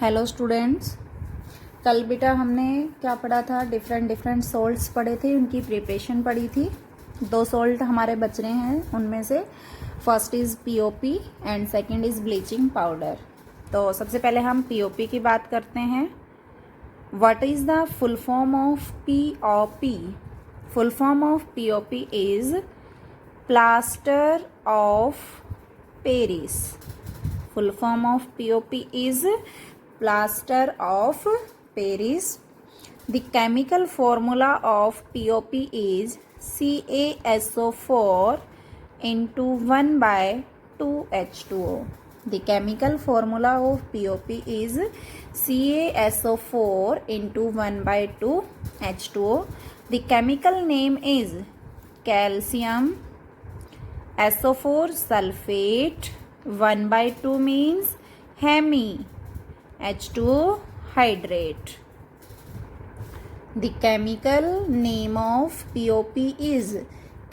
Hello students. कल बेटा हमने क्या पढ़ा था, डिफरेंट सॉल्ट्स पढ़े थे, उनकी प्रिपरेशन पढ़ी थी। 2 सॉल्ट हमारे बच रहे हैं, उनमें से first is POP and second is bleaching powder. तो सबसे पहले हम पीओपी की बात करते हैं। What is the full form of POP? Full form of POP is plaster of Paris. Full form of POP is plaster of Paris. The chemical formula of POP is CaSO4 into 1 by 2 H2O. The chemical formula of POP is CaSO4 into 1 by 2 H2O. The chemical name is calcium SO4 sulfate. 1 by 2 means Hemi. H2O hydrate. The chemical name of POP is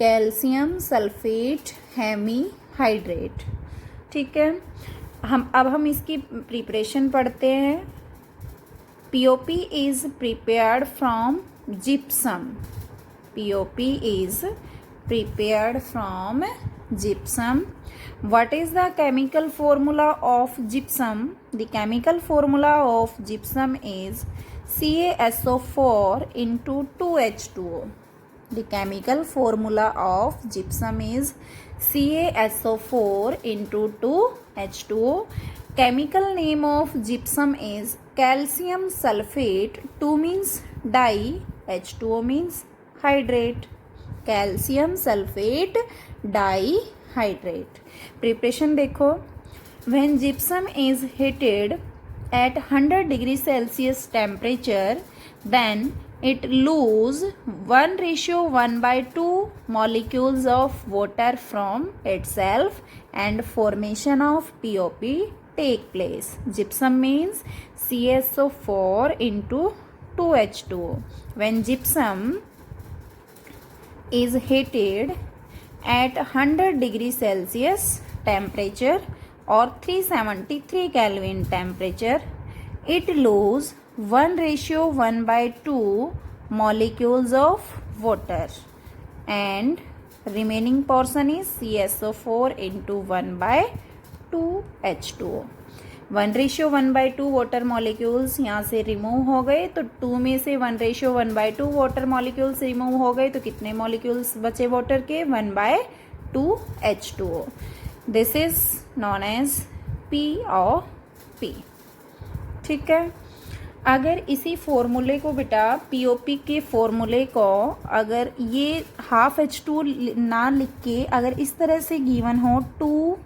calcium sulfate Hemi hydrate. ठीक है, हम इसकी preparation पढ़ते हैं। POP is prepared from gypsum. POP is prepared from gypsum. What is the chemical formula of gypsum? The chemical formula of gypsum is CaSO4 into 2H2O. The chemical formula of gypsum is CaSO4 into 2H2O. Chemical name of gypsum is calcium sulfate. 2 means di, H2O means hydrate. Calcium sulfate dihydrate. Preparation देखो, when gypsum is heated at 100 degree Celsius temperature, then it lose 1:1 by 2 molecules of water from itself and formation of POP take place. Gypsum means CaSO4 into 2H2O. When gypsum is heated at 100 degree Celsius temperature or 373 Kelvin temperature, it lose 1:1 by 2 molecules of water and remaining portion is CaSO4 into 1 by 2 H2O. 1:1 by 2 water molecules यहाँ से remove हो गए, तो 2 में से 1:1 by 2 water molecules remove हो गए, तो कितने मॉलिक्यूल्स बचे वाटर के? 1 by 2 H2O. This is known as POP. ठीक है, अगर इसी फॉर्मूले को बेटा POP के फॉर्मूले को अगर ये ½ ना लिख के अगर इस तरह से गिवन हो 2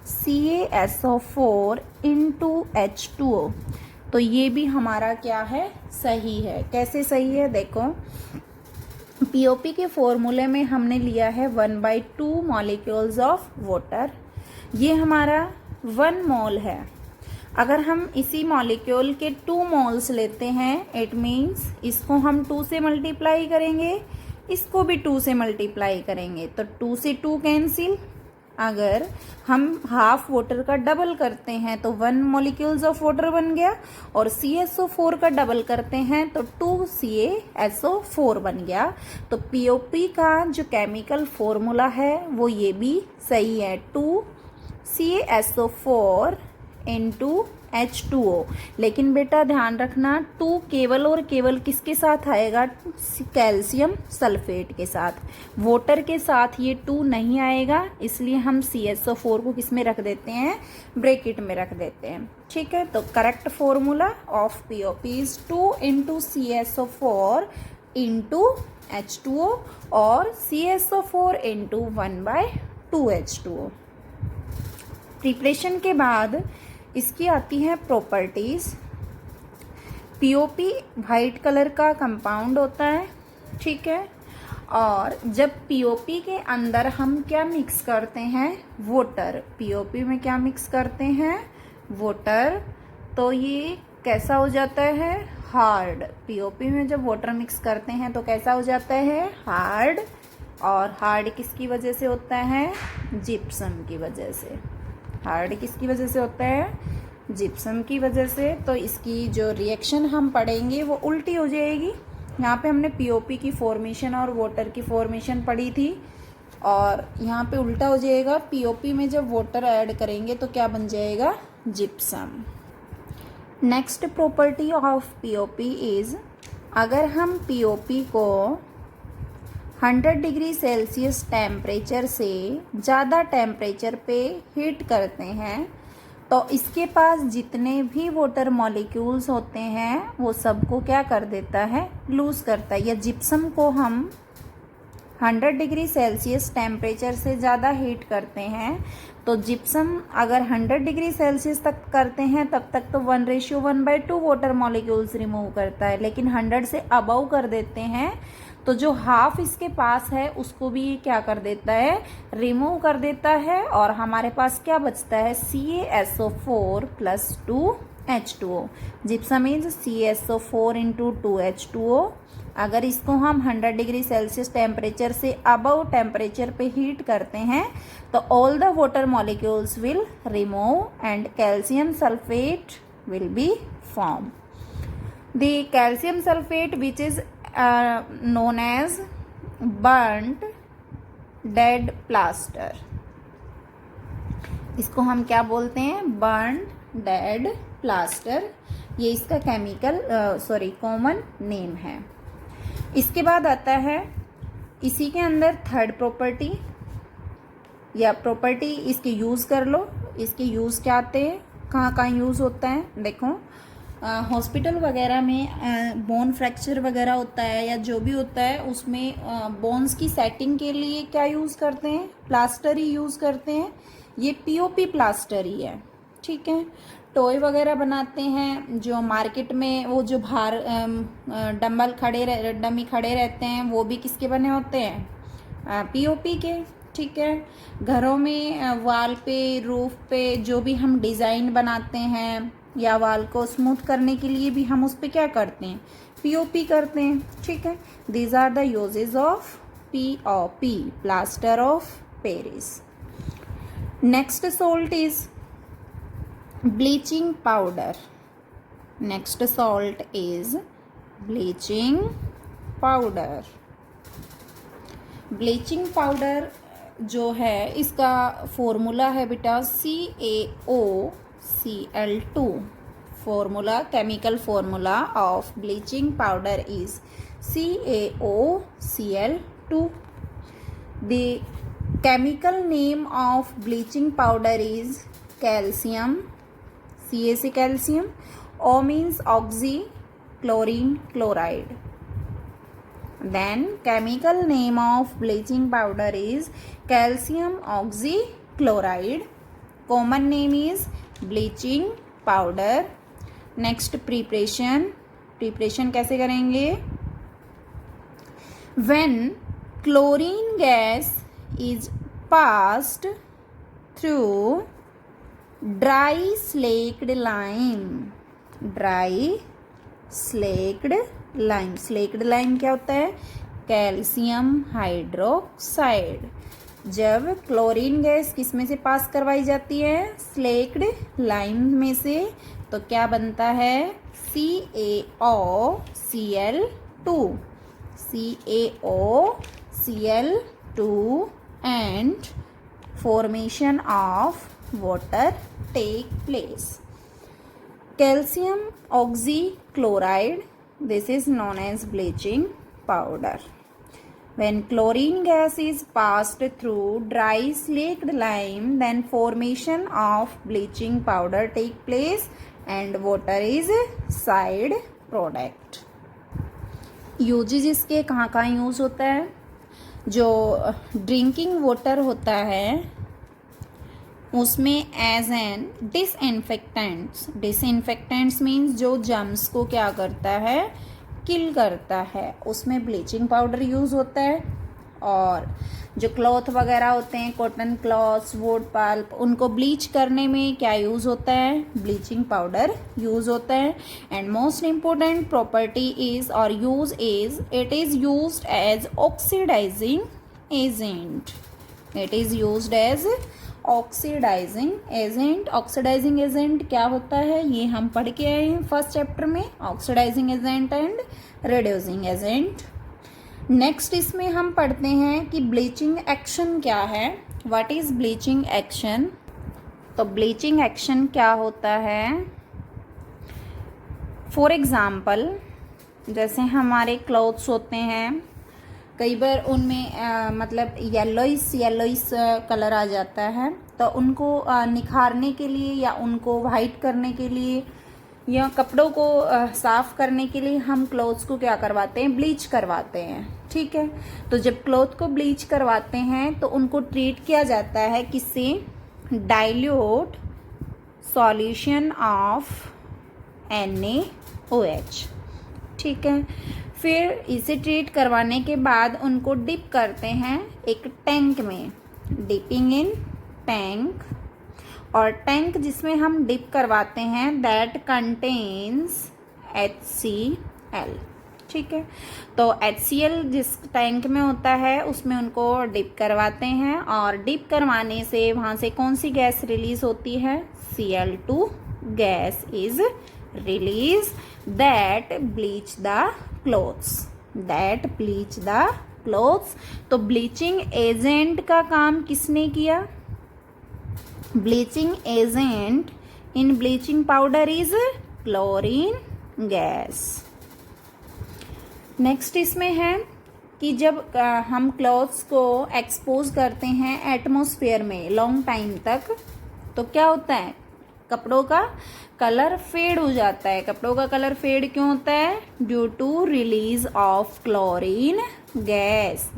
CaSO4 into H2O, तो ये भी हमारा क्या है? सही है। कैसे सही है देखो, POP के फॉर्मूले में हमने लिया है 1 by 2 मॉलिक्यूल्स ऑफ वाटर। ये हमारा 1 मोल है। अगर हम इसी मॉलिक्यूल के 2 मोल्स लेते हैं, इट मीन्स इसको हम 2 से मल्टीप्लाई करेंगे, इसको भी 2 से मल्टीप्लाई करेंगे, तो 2 से 2 कैंसिल। अगर हम हाफ वाटर का डबल करते हैं तो 1 मॉलिक्यूल्स ऑफ वाटर बन गया, और CaSO4 का डबल करते हैं तो 2 CaSO4 बन गया। तो POP का जो केमिकल फॉर्मूला है वो ये भी सही है, 2 CaSO4 into H2O। लेकिन बेटा ध्यान रखना, 2 केवल और केवल किसके साथ आएगा? कैल्शियम सल्फेट के साथ। वाटर के साथ ये 2 नहीं आएगा, इसलिए हम CaSO4 को किस में रख देते हैं? ब्रैकेट में रख देते हैं। ठीक है, तो correct formula of POP is 2 into CaSO4 into H2O और CaSO4 into 1 by 2 H2O। Preparation के बाद इसकी आती है प्रॉपर्टीज। POP वाइट कलर का कंपाउंड होता है, ठीक है, और जब POP के अंदर हम क्या मिक्स करते हैं? वाटर। POP में क्या मिक्स करते हैं? वाटर। तो ये कैसा हो जाता है? हार्ड। POP में जब वाटर मिक्स करते हैं तो कैसा हो जाता है? हार्ड। और हार्ड किसकी वजह से होता है? जिप्सम की वजह से। हार्ड किसकी वजह से होता है? जिप्सम की वजह से, तो इसकी जो रिएक्शन हम पढ़ेंगे वो उल्टी हो जाएगी। यहाँ पे हमने पीओपी की फॉर्मेशन और वाटर की फॉर्मेशन पढ़ी थी, और यहाँ पे उल्टा हो जाएगा। पीओपी में जब वाटर ऐड करेंगे तो क्या बन जाएगा, gypsum. Next property of POP is, अगर हम पीओपी को 100 डिग्री सेल्सियस टेम्परेचर से ज़्यादा टेम्परेचर पे हीट करते हैं तो इसके पास जितने भी वाटर मॉलिक्यूल्स होते हैं वो सबको क्या कर देता है, लूज़ करता है। या जिप्सम को हम 100 डिग्री सेल्सियस टेम्परेचर से ज़्यादा हीट करते हैं तो जिप्सम अगर 100 डिग्री सेल्सियस तक करते हैं तब तक तो 1:1/2 वाटर मॉलिक्यूल्स रिमूव करता है, लेकिन 100 से अबव कर देते हैं तो जो हाफ इसके पास है उसको भी क्या कर देता है, रिमूव कर देता है, और हमारे पास क्या बचता है, CaSO4 + 2H2O। Gypsum is CaSO4 × 2H2O। अगर इसको हम 100 डिग्री सेल्सियस टेम्परेचर से अबव टेम्परेचर पे हीट करते हैं तो all the water molecules will remove and calcium sulphate will be form. The calcium sulphate which is known as burnt dead plaster, इसको हम क्या बोलते हैं, burnt dead plaster। ये इसका केमिकल कॉमन नेम है। इसके बाद आता है इसी के अंदर थर्ड प्रॉपर्टी या प्रॉपर्टी, इसके यूज़ कर लो। इसके यूज़ क्या आते हैं, कहाँ कहाँ यूज़ होता है, देखो हॉस्पिटल वगैरह में बोन फ्रैक्चर वगैरह होता है या जो भी होता है उसमें बोन्स की सेटिंग के लिए क्या यूज़ करते हैं, प्लास्टर ही यूज़ करते हैं। ये पीओपी प्लास्टर ही है, ठीक है। टॉय वगैरह बनाते हैं जो मार्केट में, वो जो बाहर डमी खड़े रहते हैं वो भी किसके बने होते हैं, पीओपी के, ठीक है। घरों में वाल पे, रूफ पे जो भी हम डिज़ाइन बनाते हैं या वाल को स्मूथ करने के लिए भी हम उस पर क्या करते हैं, पीओपी करते हैं, ठीक है। These are the uses of POP, plaster of Paris. Next salt is bleaching powder. Next salt is bleaching powder. Bleaching powder जो है इसका फॉर्मूला है बेटा CaOCl2। formula, chemical formula of bleaching powder is CaOCl2. The chemical name of bleaching powder is calcium, CaC calcium. O means oxy, chlorine, chloride. Then chemical name of bleaching powder is calcium oxychloride. Common name is bleaching powder. Next preparation कैसे करेंगे? When chlorine gas is passed through dry slaked lime. Slaked lime क्या होता है? Calcium hydroxide. जब chlorine gas किस में से पास करवाई जाती है? स्लेक्ड लाइम में से, तो क्या बनता है? CaOCl2 and formation of water take place. Calcium oxychloride, this is known as bleaching powder. When chlorine gas is passed through dry slaked lime, then formation of bleaching powder take place and water is side product. Uses इसके कहाँ कहाँ use होता है? जो drinking water होता है उसमें as an disinfectants means जो जर्म्स को क्या करता है? किल करता है, उसमें ब्लीचिंग पाउडर यूज़ होता है। और जो क्लॉथ वगैरह होते हैं, कॉटन क्लॉथ्स, वुड पल्प, उनको ब्लीच करने में क्या यूज़ होता है? ब्लीचिंग पाउडर यूज़ होता है। And most important property is और use is it is used as oxidizing agent. It is used as oxidizing agent. Oxidizing agent क्या होता है ये हम पढ़ के आए हैं फर्स्ट चैप्टर में, oxidizing agent and reducing agent. Next इसमें हम पढ़ते हैं कि ब्लीचिंग एक्शन क्या है। What is bleaching action? तो ब्लीचिंग एक्शन क्या होता है, फॉर एग्जाम्पल जैसे हमारे क्लॉथ्स होते हैं, कई बार उनमें मतलब येलोइस कलर आ जाता है, तो उनको निखारने के लिए या उनको वाइट करने के लिए या कपड़ों को साफ़ करने के लिए हम क्लॉथ्स को क्या करवाते हैं, ब्लीच करवाते हैं। ठीक है, तो जब क्लॉथ को ब्लीच करवाते हैं तो उनको ट्रीट किया जाता है किससे, डाइल्यूट सॉल्यूशन ऑफ NaOH। ठीक है, फिर इसे ट्रीट करवाने के बाद उनको डिप करते हैं एक टैंक में, डिपिंग इन टैंक, और टैंक जिसमें हम डिप करवाते हैं दैट कंटेन्स HCl। ठीक है, तो HCl जिस टैंक में होता है उसमें उनको डिप करवाते हैं, और डिप करवाने से वहाँ से कौन सी गैस रिलीज होती है, Cl2 gas is release that bleach the clothes. तो ब्लीचिंग एजेंट का काम किसने किया, bleaching agent in bleaching powder is chlorine gas. Next इसमें है कि जब हम क्लॉथ्स को एक्सपोज करते हैं एटमॉस्फेयर में लॉन्ग टाइम तक, तो क्या होता है, कपड़ों का कलर फेड हो जाता है। कपड़ों का कलर फेड क्यों होता है, due to release of chlorine gas,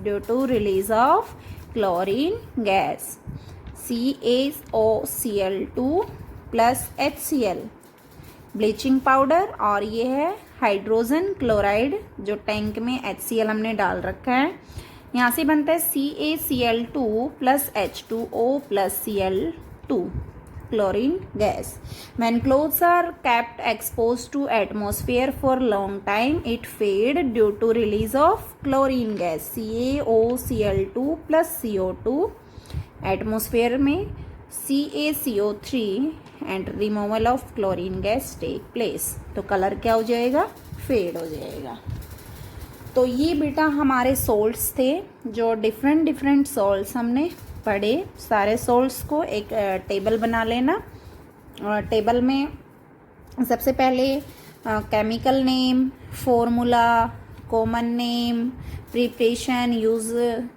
CaCl2 plus HCl bleaching powder, और ये है हाइड्रोजन क्लोराइड जो टैंक में HCl हमने डाल रखा है, यहाँ से बनता है CaCl2 plus H2O plus Cl2 chlorine gas. When clothes are kept exposed to atmosphere for long time, it fade due to release of chlorine gas CaOCl2 plus CO2 atmosphere में CaCO3 and removal of chlorine gas take place. तो colour क्या हो जाएगा, fade हो जाएगा। तो ये बेटा हमारे सॉल्ट्स थे, जो डिफरेंट सॉल्ट्स हमने पढ़े। सारे सॉल्ट्स को एक टेबल बना लेना, और टेबल में सबसे पहले chemical name, formula, common name, preparation, use,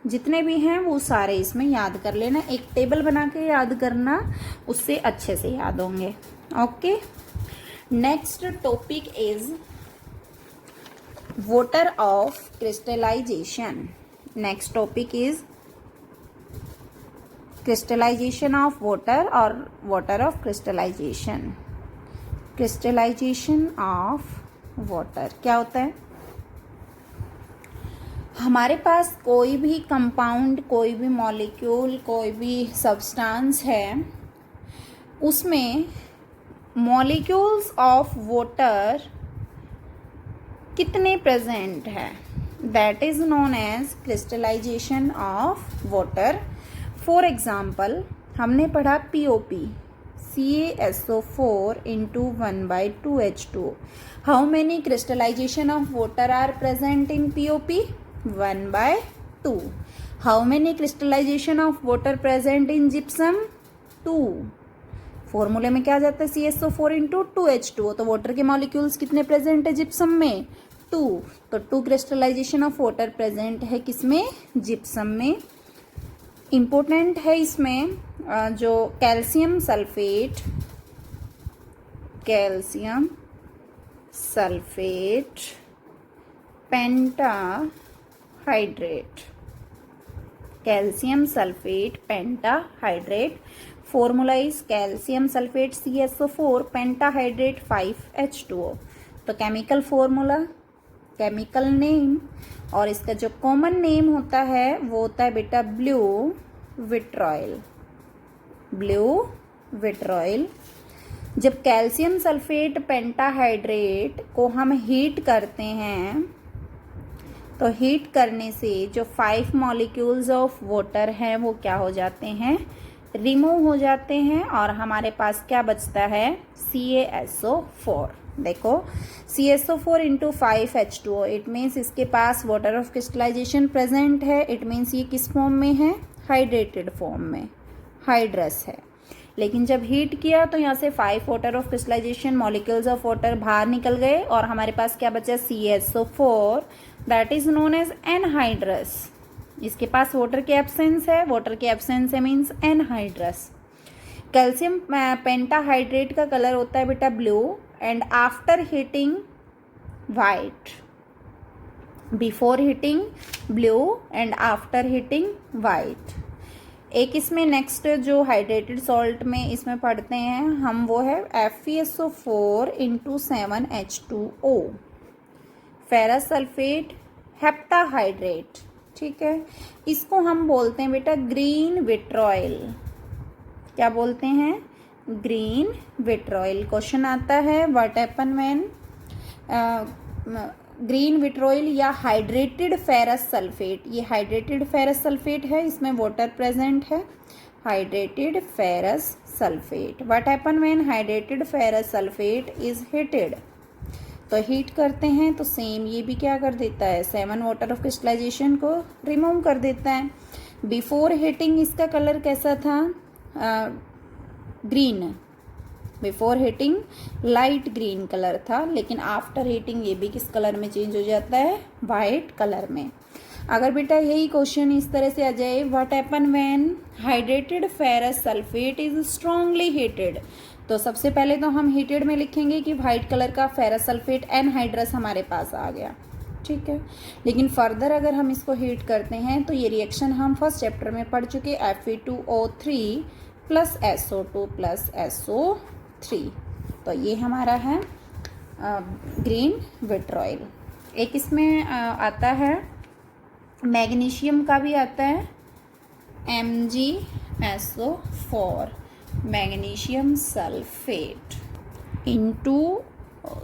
जितने भी हैं वो सारे इसमें याद कर लेना। एक टेबल बना के याद करना, उससे अच्छे से याद होंगे। Okay, next topic is water of crystallization. Next topic is crystallization of water और water of crystallization. Crystallization of water क्या होता है, हमारे पास कोई भी कंपाउंड, कोई भी मॉलिक्यूल, कोई भी सब्सटेंस है, उसमें मॉलिक्यूल्स ऑफ वाटर कितने प्रेजेंट है, that is known as crystallization of water. For example हमने पढ़ा POP, CaSO4 into 1/2H2O. How many crystallization of water are present in POP? 1/2. How many crystallization of water present in gypsum? 2. फॉर्मूले में क्या जाता है, CaSO4 into 2H2O। तो water के molecules कितने प्रेजेंट है जिप्सम में, 2। तो 2 क्रिस्टलाइजेशन ऑफ वाटर प्रेजेंट है किसमें, जिप्सम में। इम्पोर्टेंट है इसमें जो calcium sulphate pentahydrate, formula is calcium sulphate CaSO4 pentahydrate 5H2O। तो केमिकल फॉर्मूला, केमिकल नेम, और इसका जो कॉमन नेम होता है वो होता है बेटा ब्लू विट्रॉयल। जब कैल्शियम सल्फेट पेंटाहाइड्रेट को हम हीट करते हैं, तो हीट करने से जो 5 मॉलिक्यूल्स ऑफ वाटर हैं वो क्या हो जाते हैं, रिमूव हो जाते हैं और हमारे पास क्या बचता है, CaSO4। देखो CaSO4 into 5H2O, it means इसके पास वाटर ऑफ क्रिस्टलाइजेशन प्रेजेंट है। इट मीन्स ये किस फॉर्म में है, हाइड्रेटेड फॉर्म में, हाइड्रस है। लेकिन जब हीट किया तो यहाँ से 5 water of crystallization molecules of water बाहर निकल गए और हमारे पास क्या बचा, CaSO4, that is known as anhydrous. इसके पास वाटर की एब्सेंस है, वाटर की एब्सेंस है मीन्स एनहाइड्रस। कैल्शियम पेंटाहाइड्रेट का कलर होता है बेटा blue and after heating white, before heating blue and after heating white. एक इसमें नेक्स्ट जो हाइड्रेटेड सॉल्ट में इसमें पढ़ते हैं हम, वो है FeSO4 into 7H2O, ferrous sulphate heptahydrate. ठीक है, इसको हम बोलते हैं बेटा ग्रीन विट्रॉयल। क्या बोलते हैं, ग्रीन विट्रॉयल। क्वेश्चन आता है what happen when green vitriol या हाइड्रेटेड फेरस सल्फेट, ये हाइड्रेटेड फेरस सल्फेट है, इसमें वाटर प्रेजेंट है, hydrated ferrous sulphate. What happen when hydrated ferrous sulphate is heated, तो हीट करते हैं तो सेम ये भी क्या कर देता है, 7 वाटर ऑफ क्रिस्टलाइजेशन को रिमूव कर देता है। बिफोर हीटिंग इसका कलर कैसा था, green, before heating light green colour था, लेकिन आफ्टर हीटिंग ये भी किस कलर में चेंज हो जाता है, वाइट कलर में। अगर बेटा यही क्वेश्चन इस तरह से आ जाए, what happen when hydrated ferrous sulphate is strongly heated, तो सबसे पहले तो हम हीटेड में लिखेंगे कि वाइट कलर का फेरस सल्फेट एनहाइड्रस हमारे पास आ गया। ठीक है, लेकिन फर्दर अगर हम इसको हीट करते हैं तो ये रिएक्शन हम फर्स्ट चैप्टर में पढ़ चुके, Fe2O3 plus SO2 plus SO3, तो ये हमारा है ग्रीन विट्रॉयल। एक इसमें आता है मैग्नीशियम का भी आता है, MgSO4, magnesium sulphate into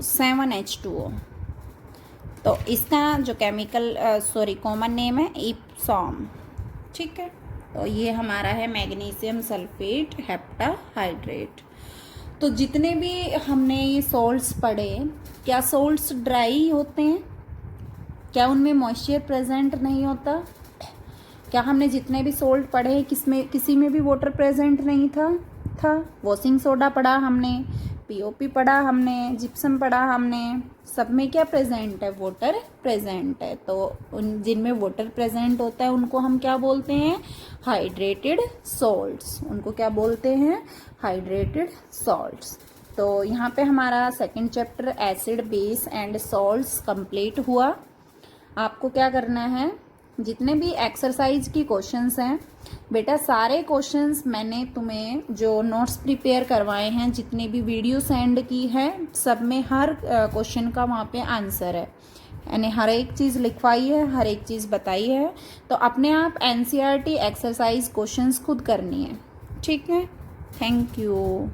7H2O। तो इसका जो केमिकल कॉमन नेम है इप्सॉम। ठीक है, तो ये हमारा है मैग्नीशियम सल्फेट हेप्टाहाइड्रेट। तो जितने भी हमने ये सॉल्ट्स पढ़े, क्या सॉल्ट्स ड्राई होते हैं, क्या उनमें मॉइस्चर प्रेजेंट नहीं होता? क्या हमने जितने भी सॉल्ट पढ़े किसी में भी वाटर प्रेजेंट नहीं था? वॉशिंग सोडा पढ़ा हमने, POP पढ़ा हमने, जिप्सम पढ़ा हमने, सब में क्या प्रेजेंट है, वाटर प्रेजेंट है। तो उन जिनमें वाटर प्रेजेंट होता है उनको हम क्या बोलते हैं, हाइड्रेटेड सॉल्ट्स। उनको क्या बोलते हैं, हाइड्रेटेड सॉल्ट्स। तो यहाँ पे हमारा second chapter acid base and salts complete हुआ। आपको क्या करना है, जितने भी एक्सरसाइज की क्वेश्चंस हैं बेटा, सारे क्वेश्चंस मैंने तुम्हें जो नोट्स प्रिपेयर करवाए हैं, जितने भी वीडियो सेंड की है, सब में हर क्वेश्चन का वहाँ पे आंसर है, यानी हर एक चीज़ लिखवाई है, हर एक चीज़ बताई है। तो अपने आप NCERT एक्सरसाइज क्वेश्चंस खुद करनी है। ठीक है, थैंक यू।